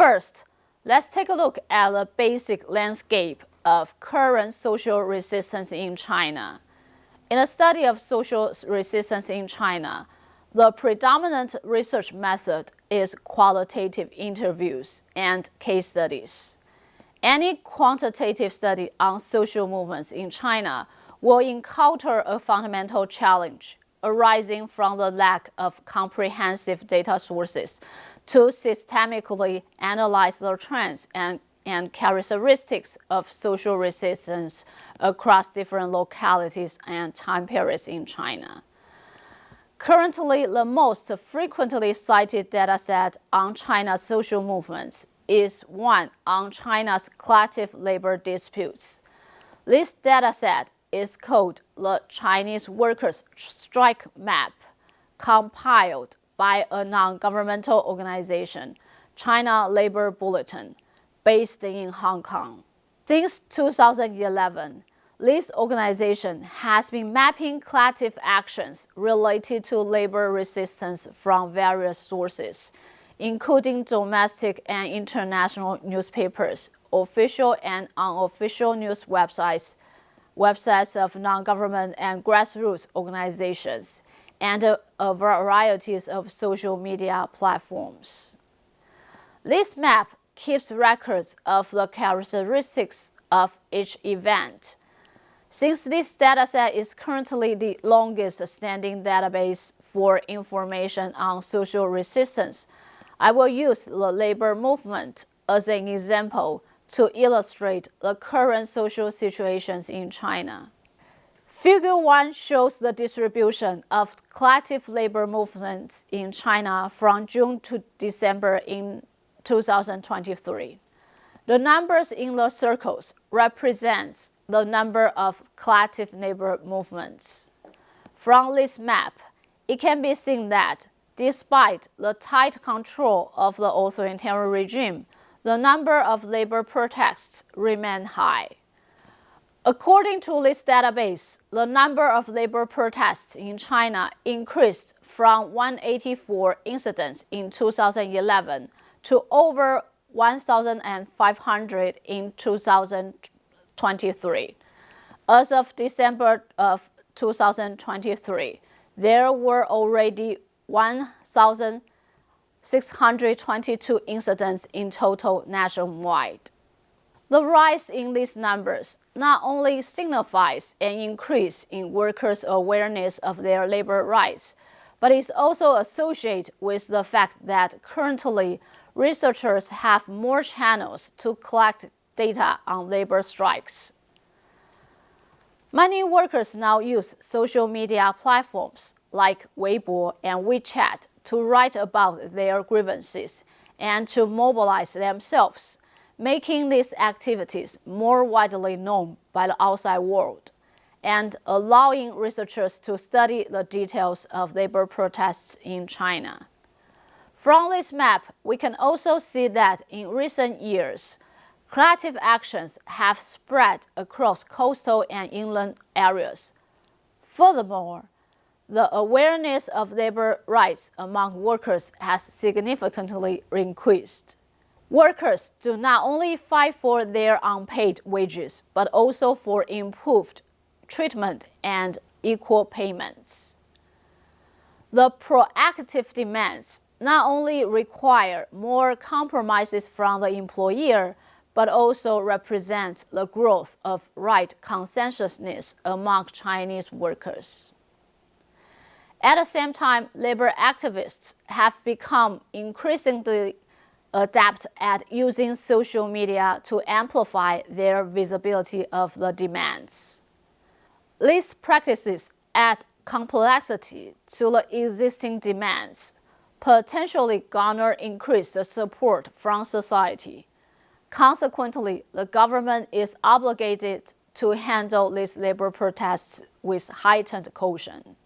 First, let's take a look at the basic landscape of current social resistance in China. In a study of social resistance in China, the predominant research method is qualitative interviews and case studies. Any quantitative study on social movements in China will encounter a fundamental challenge arising from the lack of comprehensive data sources to systemically analyze the trends and characteristics of social resistance across different localities and time periods in China. Currently, the most frequently cited dataset on China's social movements is one on China's collective labor disputes. This dataset is called the Chinese Workers' Strike Map, compiled by a non-governmental organization, China Labor Bulletin, based in Hong Kong. Since 2011, this organization has been mapping collective actions related to labor resistance from various sources, including domestic and international newspapers, official and unofficial news websites of non-government and grassroots organizations, and a variety of social media platforms. This map keeps records of the characteristics of each event. Since this dataset is currently the longest standing database for information on social resistance, I will use the labor movement as an example to illustrate the current social situations in China. Figure 1 shows the distribution of collective labor movements in China from June to December in 2023. The numbers in the circles represent the number of collective labor movements. From this map, it can be seen that despite the tight control of the authoritarian regime, the number of labor protests remain high. According to this database, the number of labor protests in China increased from 184 incidents in 2011 to over 1,500 in 2023. As of December of 2023, there were already 1,622 incidents in total nationwide. The rise in these numbers not only signifies an increase in workers' awareness of their labor rights, but is also associated with the fact that currently researchers have more channels to collect data on labor strikes. Many workers now use social media platforms like Weibo and WeChat to write about their grievances and to mobilize themselves, making these activities more widely known by the outside world, and allowing researchers to study the details of labor protests in China. From this map, we can also see that in recent years, collective actions have spread across coastal and inland areas. Furthermore, the awareness of labor rights among workers has significantly increased. Workers do not only fight for their unpaid wages, but also for improved treatment and equal payments. The proactive demands not only require more compromises from the employer, but also represent the growth of right consciousness among Chinese workers. At the same time, labor activists have become increasingly adept at using social media to amplify their visibility of the demands. These practices add complexity to the existing demands, potentially garner increased support from society. Consequently, the government is obligated to handle these labor protests with heightened caution.